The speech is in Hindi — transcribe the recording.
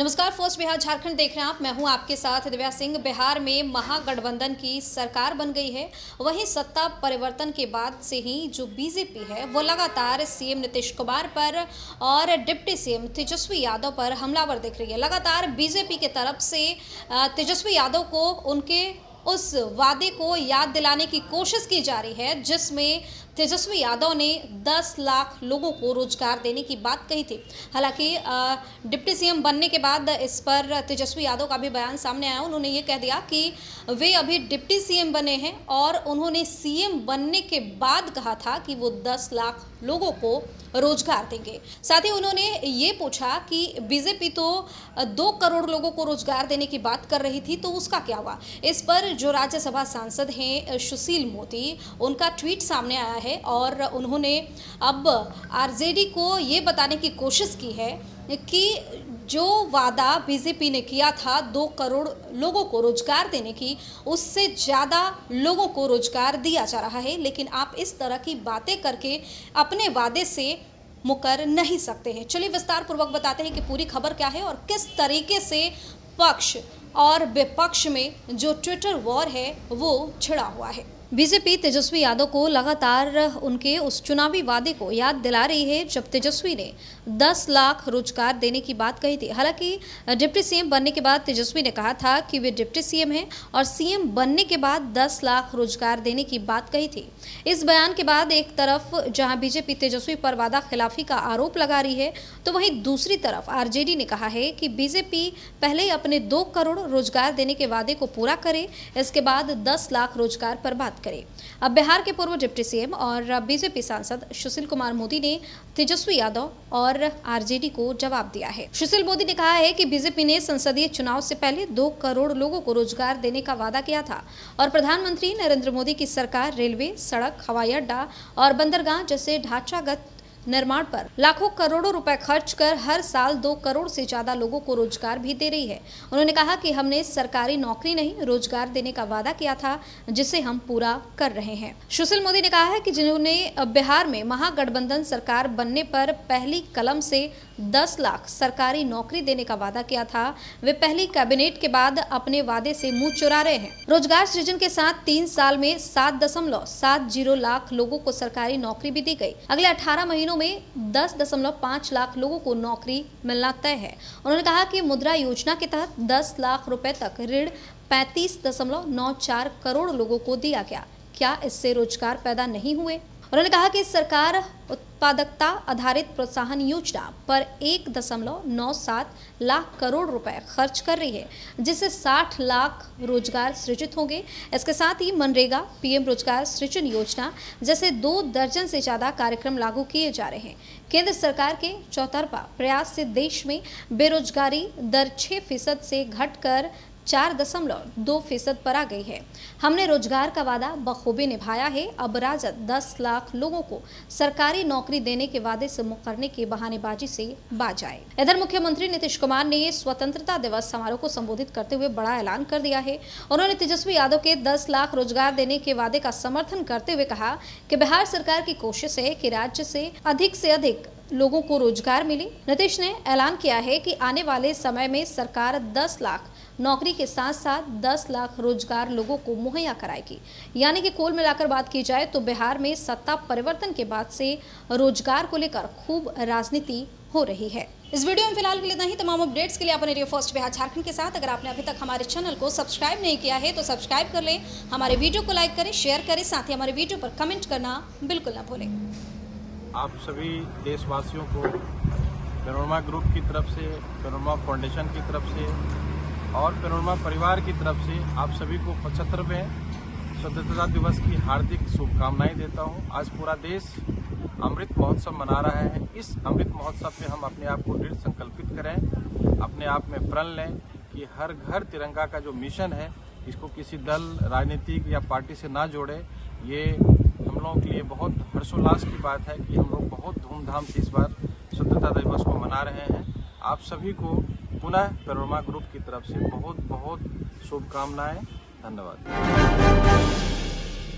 नमस्कार, फर्स्ट बिहार झारखंड देख रहे हैं आप। मैं हूं आपके साथ दिव्या सिंह। बिहार में महागठबंधन की सरकार बन गई है। वहीं सत्ता परिवर्तन के बाद से ही जो बीजेपी है वो लगातार सीएम नीतीश कुमार पर और डिप्टी सीएम तेजस्वी यादव पर हमलावर दिख रही है। लगातार बीजेपी के तरफ से तेजस्वी यादव को उनके उस वादे को याद दिलाने की कोशिश की जा रही है जिसमें तेजस्वी यादव ने 10 लाख लोगों को रोजगार देने की बात कही थी। हालांकि डिप्टी सीएम बनने के बाद इस पर तेजस्वी यादव का भी बयान सामने आया। उन्होंने ये कह दिया कि वे अभी डिप्टी सीएम बने हैं और उन्होंने सीएम बनने के बाद कहा था कि वो 10 लाख लोगों को रोजगार देंगे। साथ ही उन्होंने ये पूछा कि बीजेपी तो 2 करोड़ लोगों को रोजगार देने की बात कर रही थी, तो उसका क्या हुआ। इस पर जो राज्यसभा सांसद हैं सुशील मोदी, उनका ट्वीट सामने आया है और उन्होंने अब आरजेडी को ये बताने की कोशिश की है कि जो वादा बीजेपी ने किया था 2 करोड़ लोगों को रोजगार देने की, उससे ज़्यादा लोगों को रोजगार दिया जा रहा है। लेकिन आप इस तरह की बातें करके अपने वादे से मुकर नहीं सकते हैं। चलिए विस्तार पूर्वक बताते हैं कि पूरी खबर क्या है और किस तरीके से पक्ष और विपक्ष में जो ट्विटर वॉर है वो छिड़ा हुआ है। बीजेपी तेजस्वी यादव को लगातार उनके उस चुनावी वादे को याद दिला रही है जब तेजस्वी ने 10 लाख रोजगार देने की बात कही थी। हालांकि डिप्टी सीएम बनने के बाद तेजस्वी ने कहा था कि वे डिप्टी सीएम हैं और सीएम बनने के बाद 10 लाख रोजगार देने की बात कही थी। इस बयान के बाद एक तरफ जहां बीजेपी तेजस्वी पर वादा खिलाफी का आरोप लगा रही है, तो वहीं दूसरी तरफ आरजेडी ने कहा है कि बीजेपी पहले अपने 2 करोड़ रोजगार देने के वादे को पूरा करे, इसके बाद 10 लाख रोजगार पर बात करे। अब बिहार के पूर्व डिप्टी सीएम और बीजेपी सांसद सुशील कुमार मोदी ने तेजस्वी यादव और आरजेडी को जवाब दिया है। सुशील मोदी ने कहा है कि बीजेपी ने संसदीय चुनाव से पहले 2 करोड़ लोगों को रोजगार देने का वादा किया था और प्रधानमंत्री नरेंद्र मोदी की सरकार रेलवे, सड़क, हवाई अड्डा और बंदरगाह जैसे ढांचागत निर्माण पर लाखों करोड़ों रुपए खर्च कर हर साल 2 करोड़ से ज्यादा लोगों को रोजगार भी दे रही है। उन्होंने कहा कि हमने सरकारी नौकरी नहीं, रोजगार देने का वादा किया था जिसे हम पूरा कर रहे हैं। सुशील मोदी ने कहा है कि जिन्होंने बिहार में महागठबंधन सरकार बनने पर पहली कलम से 10 लाख सरकारी नौकरी देने का वादा किया था, वे पहली कैबिनेट के बाद अपने वादे से मुंह चुरा रहे हैं। रोजगार सृजन के साथ 3 साल में 7.70 लाख लोगों को सरकारी नौकरी भी दी गई। अगले 18 महीनों में 10.5 लाख लोगों को नौकरी मिलना तय है। उन्होंने कहा कि मुद्रा योजना के तहत 10 लाख रुपए तक ऋण 35.94 करोड़ लोगों को दिया गया। क्या इससे रोजगार पैदा नहीं हुए? उन्होंने कहा कि सरकार उत्पादकता आधारित प्रोत्साहन योजना पर 1.97 लाख करोड़ रुपए खर्च कर रही है, जिससे 60 लाख रोजगार सृजित होंगे। इसके साथ ही मनरेगा, पीएम रोजगार सृजन योजना जैसे 2 दर्जन से ज्यादा कार्यक्रम लागू किए जा रहे हैं। केंद्र सरकार के चौतरफा प्रयास से देश में बेरोजगारी दर 6% से घटकर 4.2% पर आ गई है। हमने रोजगार का वादा बखूबी निभाया है। अब राजद 10 लाख लोगों को सरकारी नौकरी देने के वादे से मुकरने की बहानेबाजी से बाज आए। इधर मुख्यमंत्री नीतीश कुमार ने स्वतंत्रता दिवस समारोह को संबोधित करते हुए बड़ा ऐलान कर दिया है। उन्होंने तेजस्वी यादव के 10 लाख रोजगार देने के वादे का समर्थन करते हुए कहा कि बिहार सरकार की कोशिश है कि राज्य से अधिक लोगों को रोजगार मिले। नीतीश ने ऐलान किया है कि आने वाले समय में सरकार 10 लाख नौकरी के साथ साथ 10 लाख रोजगार लोगों को मुहैया कराएगी। यानी कि कुल मिलाकर बात की जाए तो बिहार में सत्ता परिवर्तन के बाद से रोजगार को लेकर खूब राजनीति हो रही है। इस वीडियो में फिलहाल के लिए इतना ही। तमाम अपडेट्स के लिए आप रेडियो फर्स्ट बिहार झारखंड के साथ। अगर आपने अभी तक हमारे चैनल को सब्सक्राइब नहीं किया है तो सब्सक्राइब कर लें, हमारे वीडियो को लाइक करें, शेयर करें, साथ ही हमारे वीडियो पर कमेंट करना बिल्कुल न भूलें। आप सभी देशवासियों को पैनोरमा ग्रुप की तरफ से, पैनोरमा फाउंडेशन की तरफ से और पैनोरमा परिवार की तरफ से आप सभी को 75वें स्वतंत्रता दिवस की हार्दिक शुभकामनाएं देता हूं। आज पूरा देश अमृत महोत्सव मना रहा है। इस अमृत महोत्सव में हम अपने आप को दृढ़ संकल्पित करें, अपने आप में प्रण लें कि हर घर तिरंगा का जो मिशन है इसको किसी दल, राजनीतिक या पार्टी से ना जोड़े। ये हम लोगों के लिए बहुत हर्षोल्लास की बात है कि हम लोग बहुत धूमधाम से इस बार स्वतंत्रता दिवस को मना रहे हैं। आप सभी को पुनः पैनोरमा ग्रुप की तरफ से बहुत बहुत शुभकामनाएं। धन्यवाद।